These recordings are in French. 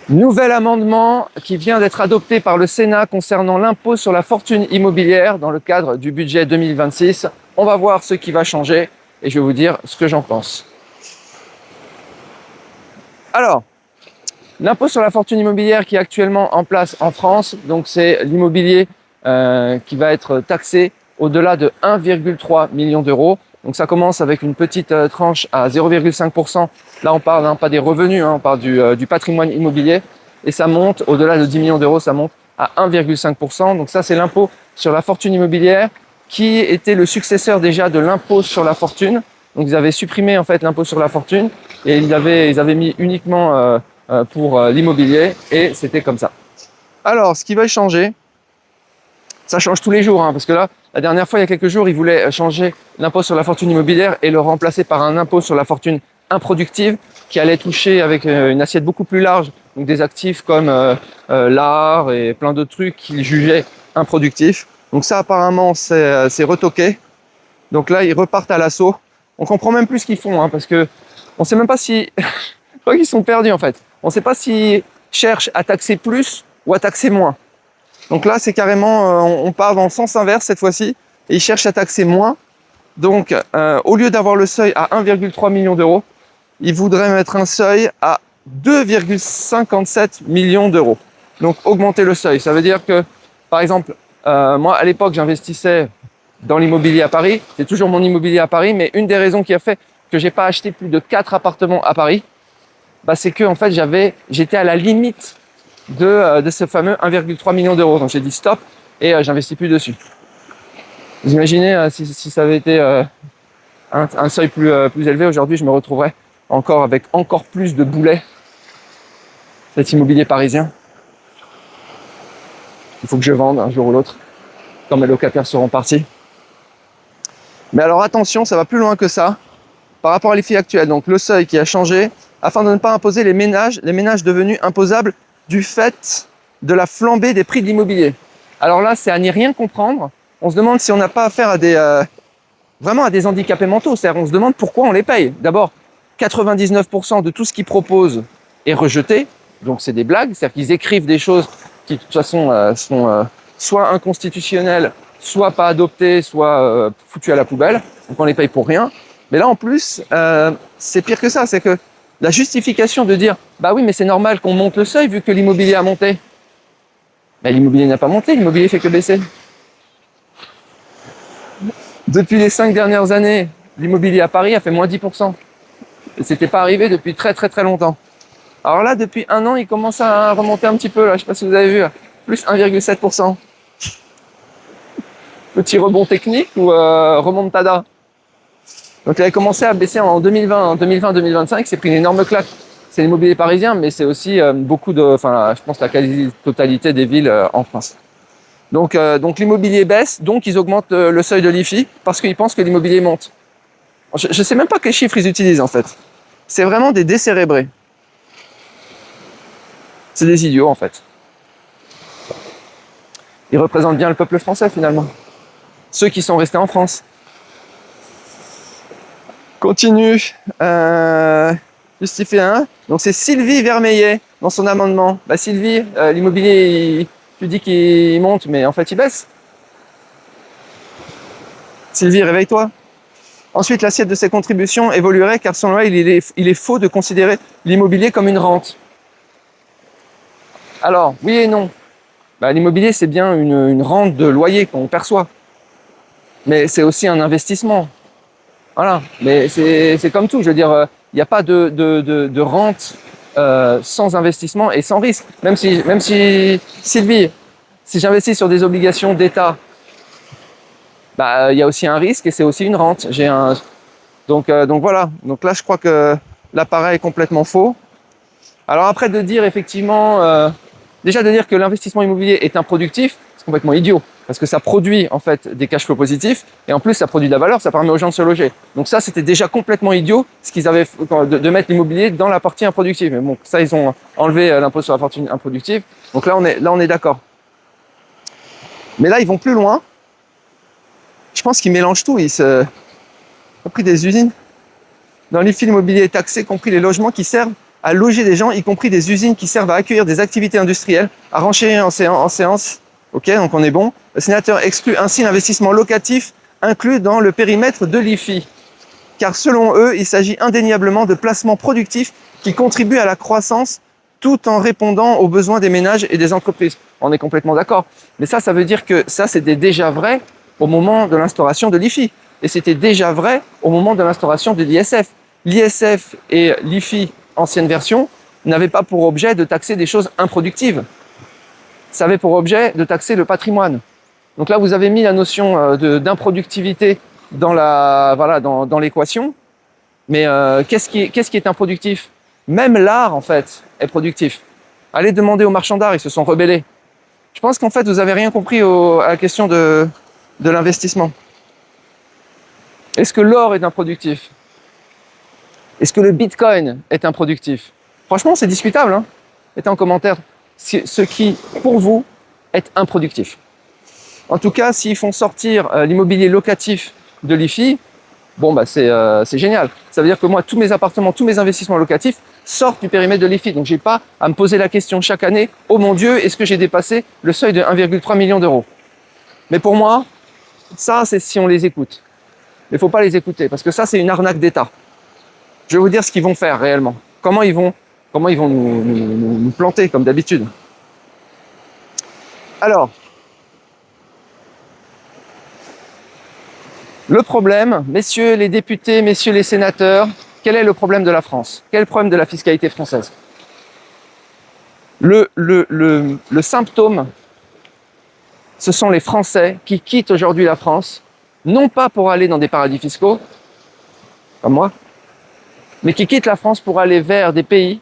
Nouvel amendement qui vient d'être adopté par le Sénat concernant l'impôt sur la fortune immobilière dans le cadre du budget 2026. On va voir ce qui va changer et je vais vous dire ce que j'en pense. Alors, l'impôt sur la fortune immobilière qui est actuellement en place en France, donc c'est l'immobilier qui va être taxé au-delà de 1,3 million d'euros. Donc ça commence avec une petite tranche à 0,5%. Là, on parle pas des revenus, on parle du patrimoine immobilier. Et ça monte, au-delà de 10 millions d'euros, ça monte à 1,5%. Donc ça, c'est l'impôt sur la fortune immobilière qui était le successeur déjà de l'impôt sur la fortune. Donc ils avaient supprimé en fait l'impôt sur la fortune et ils avaient mis uniquement pour l'immobilier et c'était comme ça. Alors, ce qui va changer, ça change tous les jours, parce que là, la dernière fois, il y a quelques jours, ils voulaient changer l'impôt sur la fortune immobilière et le remplacer par un impôt sur la fortune improductive qui allait toucher avec une assiette beaucoup plus large, donc des actifs comme l'art et plein d'autres trucs qu'ils jugeaient improductifs. Donc ça, apparemment, c'est retoqué. Donc là, ils repartent à l'assaut. On comprend même plus ce qu'ils font, parce que on sait même pas si... Je crois qu'ils sont perdus, en fait. On ne sait pas s'ils cherchent à taxer plus ou à taxer moins. Donc là, c'est carrément, on part dans le sens inverse cette fois-ci, et ils cherchent à taxer moins. Donc, au lieu d'avoir le seuil à 1,3 million d'euros, ils voudraient mettre un seuil à 2,57 millions d'euros. Donc, augmenter le seuil. Ça veut dire que, par exemple, moi, à l'époque, j'investissais dans l'immobilier à Paris. C'est toujours mon immobilier à Paris, mais une des raisons qui a fait que j'ai pas acheté plus de 4 appartements à Paris, c'est que en fait, j'étais à la limite de ce fameux 1,3 million d'euros. Donc j'ai dit stop et j'investis plus dessus. Vous imaginez si ça avait été un seuil plus élevé, aujourd'hui je me retrouverais encore avec encore plus de boulets. Cet immobilier parisien. Il faut que je vende un jour ou l'autre quand mes locataires seront partis. Mais alors attention, ça va plus loin que ça par rapport à l'IFI actuel. Donc le seuil qui a changé afin de ne pas imposer les ménages devenus imposables du fait de la flambée des prix de l'immobilier. Alors là, c'est à n'y rien comprendre. On se demande si on n'a pas affaire à vraiment à des handicapés mentaux. C'est-à-dire, on se demande pourquoi on les paye. D'abord, 99% de tout ce qu'ils proposent est rejeté. Donc c'est des blagues. C'est-à-dire qu'ils écrivent des choses qui, de toute façon, sont soit inconstitutionnelles, soit pas adoptées, soit foutues à la poubelle. Donc on les paye pour rien. Mais là, en plus, c'est pire que ça. C'est que la justification de dire « bah oui, mais c'est normal qu'on monte le seuil vu que l'immobilier a monté ». L'immobilier n'a pas monté, l'immobilier fait que baisser. Depuis les 5 dernières années, l'immobilier à Paris a fait moins 10%. Et c'était pas arrivé depuis très très très longtemps. Alors là, depuis un an, il commence à remonter un petit peu. Là, je sais pas si vous avez vu, plus 1,7%. Petit rebond technique ou remontada. Donc il avait commencé à baisser en 2020. En 2020-2025, c'est pris une énorme claque. C'est l'immobilier parisien, mais c'est aussi je pense la quasi-totalité des villes en France. Donc l'immobilier baisse, donc ils augmentent le seuil de l'IFI parce qu'ils pensent que l'immobilier monte. Je ne sais même pas quels chiffres ils utilisent en fait. C'est vraiment des décérébrés. C'est des idiots en fait. Ils représentent bien le peuple français finalement. Ceux qui sont restés en France. Continue. Justifier un. Donc c'est Sylvie Vermeillet dans son amendement. Sylvie, l'immobilier, tu dis qu'il monte, mais en fait il baisse. Sylvie, réveille-toi. Ensuite, l'assiette de ces contributions évoluerait car selon elle, il est faux de considérer l'immobilier comme une rente. Alors, oui et non. L'immobilier, c'est bien une rente de loyer qu'on perçoit. Mais c'est aussi un investissement. Voilà. Mais c'est comme tout. Je veux dire, il n'y a pas de rente sans investissement et sans risque. Même si Sylvie, si j'investis sur des obligations d'État, il y a aussi un risque et c'est aussi une rente. Donc voilà. Donc là, je crois que l'appareil est complètement faux. Alors après, de dire effectivement, déjà de dire que l'investissement immobilier est improductif, c'est complètement idiot. Parce que ça produit en fait des cash flows positifs et en plus ça produit de la valeur, ça permet aux gens de se loger. Donc ça, c'était déjà complètement idiot ce qu'ils avaient de mettre l'immobilier dans la partie improductive. Mais bon, ça ils ont enlevé l'impôt sur la fortune improductive. Donc là on est d'accord. Mais là ils vont plus loin. Je pense qu'ils mélangent tout. Ils ont pris des usines. Dans l'IFI, l'immobilier est taxé, compris les logements qui servent à loger des gens, y compris des usines qui servent à accueillir des activités industrielles, à renchérir en séance. Ok, donc on est bon. Le sénateur exclut ainsi l'investissement locatif inclus dans le périmètre de l'IFI. Car selon eux, il s'agit indéniablement de placements productifs qui contribuent à la croissance tout en répondant aux besoins des ménages et des entreprises. On est complètement d'accord. Mais ça veut dire que ça, c'était déjà vrai au moment de l'instauration de l'IFI. Et c'était déjà vrai au moment de l'instauration de l'ISF. L'ISF et l'IFI, ancienne version, n'avaient pas pour objet de taxer des choses improductives. Ça avait pour objet de taxer le patrimoine. Donc là, vous avez mis la notion d'improductivité dans l'équation. Mais qu'est-ce qui est improductif? Même l'art, en fait, est productif. Allez demander aux marchands d'art, ils se sont rebellés. Je pense qu'en fait, vous n'avez rien compris à la question de l'investissement. Est-ce que l'or est improductif? Est-ce que le bitcoin est improductif? Franchement, c'est discutable. Hein. Mettez en commentaire ce qui, pour vous, est improductif. En tout cas, s'ils font sortir l'immobilier locatif de l'IFI, bon, bah, c'est génial. Ça veut dire que moi, tous mes appartements, tous mes investissements locatifs sortent du périmètre de l'IFI. Donc, je n'ai pas à me poser la question chaque année, oh mon Dieu, est-ce que j'ai dépassé le seuil de 1,3 million d'euros? Mais pour moi, ça, c'est si on les écoute. Mais il ne faut pas les écouter, parce que ça, c'est une arnaque d'État. Je vais vous dire ce qu'ils vont faire réellement. Comment ils vont nous planter, comme d'habitude. Alors, le problème, messieurs les députés, messieurs les sénateurs, quel est le problème de la France? Quel est le problème de la fiscalité française? Le symptôme, ce sont les Français qui quittent aujourd'hui la France, non pas pour aller dans des paradis fiscaux, comme moi, mais qui quittent la France pour aller vers des pays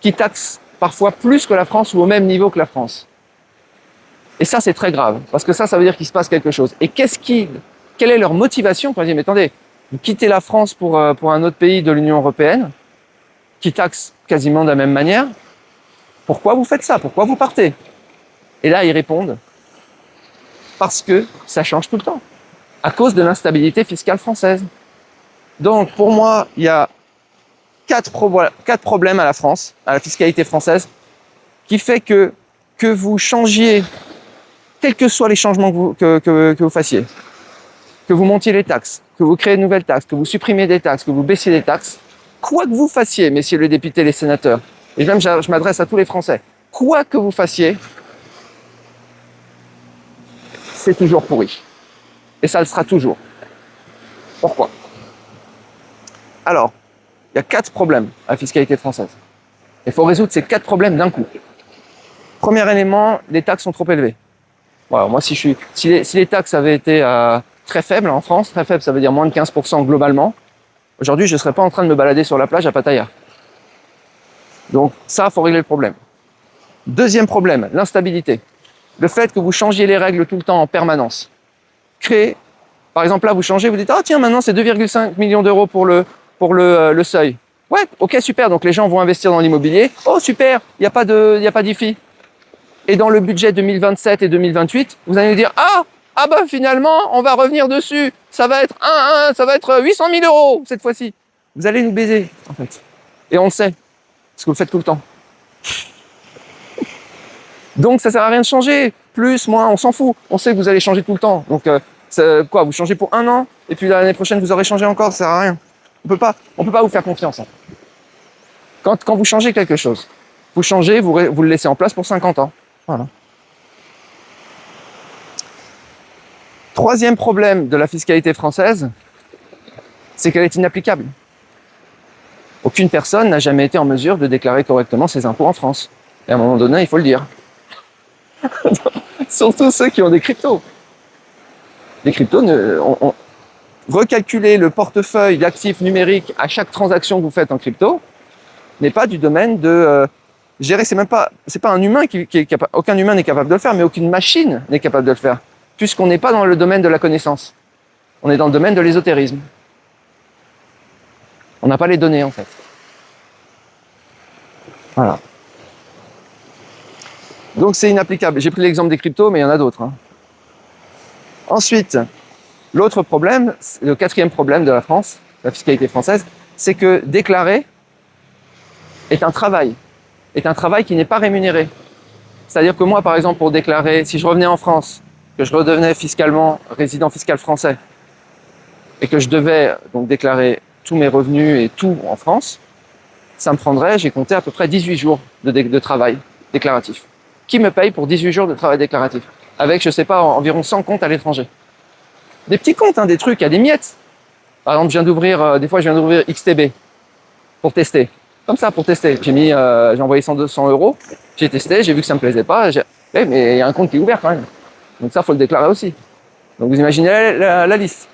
qui taxent parfois plus que la France ou au même niveau que la France. Et ça, c'est très grave, parce que ça veut dire qu'il se passe quelque chose. Et quelle est leur motivation pour dire, mais attendez, vous quittez la France pour un autre pays de l'Union européenne, qui taxe quasiment de la même manière, pourquoi vous faites ça? Pourquoi vous partez? Et là, ils répondent, parce que ça change tout le temps, à cause de l'instabilité fiscale française. Donc, pour moi, il y a quatre problèmes à la France, à la fiscalité française, qui fait que vous changiez, quels que soient les changements que vous fassiez, que vous montiez les taxes, que vous créez de nouvelles taxes, que vous supprimiez des taxes, que vous baissiez des taxes, quoi que vous fassiez, messieurs les députés, les sénateurs, et même je m'adresse à tous les Français, quoi que vous fassiez, c'est toujours pourri. Et ça le sera toujours. Pourquoi? Alors, il y a 4 problèmes à la fiscalité française. Il faut résoudre ces 4 problèmes d'un coup. Premier élément, les taxes sont trop élevées. Voilà, moi, si les taxes avaient été très faibles en France, très faibles, ça veut dire moins de 15% globalement, aujourd'hui, je ne serais pas en train de me balader sur la plage à Pattaya. Donc ça, il faut régler le problème. Deuxième problème, l'instabilité. Le fait que vous changiez les règles tout le temps en permanence. Par exemple, là, vous changez, vous dites, ah tiens, maintenant, c'est 2,5 millions d'euros pour le seuil. Ouais, ok, super, donc les gens vont investir dans l'immobilier. Oh, super, il n'y a pas d'IFI. Et dans le budget 2027 et 2028, vous allez nous dire, ah bah finalement, on va revenir dessus. Ça va être 800 000 euros cette fois-ci. Vous allez nous baiser, en fait. Et on le sait, parce que vous le faites tout le temps. Donc ça sert à rien de changer. Plus, moins, on s'en fout. On sait que vous allez changer tout le temps. Donc vous changez pour 1 an, et puis l'année prochaine, vous aurez changé encore, ça sert à rien. On peut pas vous faire confiance. Hein. Quand vous changez quelque chose, vous changez, vous le laissez en place pour 50 ans. Voilà. Troisième problème de la fiscalité française, c'est qu'elle est inapplicable. Aucune personne n'a jamais été en mesure de déclarer correctement ses impôts en France. Et à un moment donné, il faut le dire. Surtout ceux qui ont des cryptos. Les cryptos, recalculer le portefeuille d'actifs numériques à chaque transaction que vous faites en crypto n'est pas du domaine de gérer. C'est pas un humain aucun humain n'est capable de le faire, mais aucune machine n'est capable de le faire, puisqu'on n'est pas dans le domaine de la connaissance. On est dans le domaine de l'ésotérisme. On n'a pas les données, en fait. Voilà. Donc c'est inapplicable. J'ai pris l'exemple des cryptos, mais il y en a d'autres. Hein. Ensuite, l'autre problème, le quatrième problème de la France, la fiscalité française, c'est que déclarer, est un travail qui n'est pas rémunéré. C'est-à-dire que moi, par exemple, pour déclarer, si je revenais en France, que je redevenais fiscalement résident fiscal français, et que je devais donc déclarer tous mes revenus et tout en France, ça me prendrait, j'ai compté à peu près 18 jours de travail déclaratif. Qui me paye pour 18 jours de travail déclaratif? Avec, je sais pas, environ 100 comptes à l'étranger. Des petits comptes, hein, des trucs, il y a des miettes. Par exemple, des fois je viens d'ouvrir XTB pour tester. Comme ça, pour tester. J'ai envoyé 200 euros, j'ai testé, j'ai vu que ça me plaisait pas, mais il y a un compte qui est ouvert quand même. Donc ça, faut le déclarer aussi. Donc vous imaginez la liste.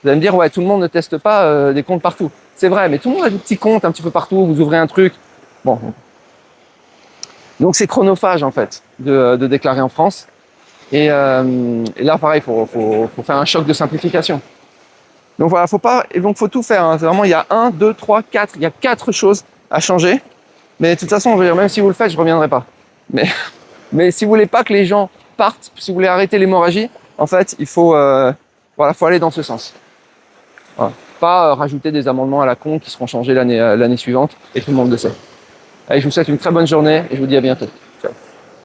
Vous allez me dire, ouais, tout le monde ne teste pas des comptes partout. C'est vrai, mais tout le monde a des petits comptes un petit peu partout, vous ouvrez un truc. Bon. Donc c'est chronophage en fait de déclarer en France. Et là, pareil, faut faire un choc de simplification. Donc voilà, faut tout faire. Hein. Vraiment, il y a 1, 2, 3, 4. Il y a 4 choses à changer. Mais de toute façon, même si vous le faites, je reviendrai pas. Mais si vous voulez pas que les gens partent, si vous voulez arrêter l'hémorragie, en fait, faut aller dans ce sens. Voilà. Pas rajouter des amendements à la con qui seront changés l'année suivante, et tout le monde le sait. Allez, je vous souhaite une très bonne journée et je vous dis à bientôt.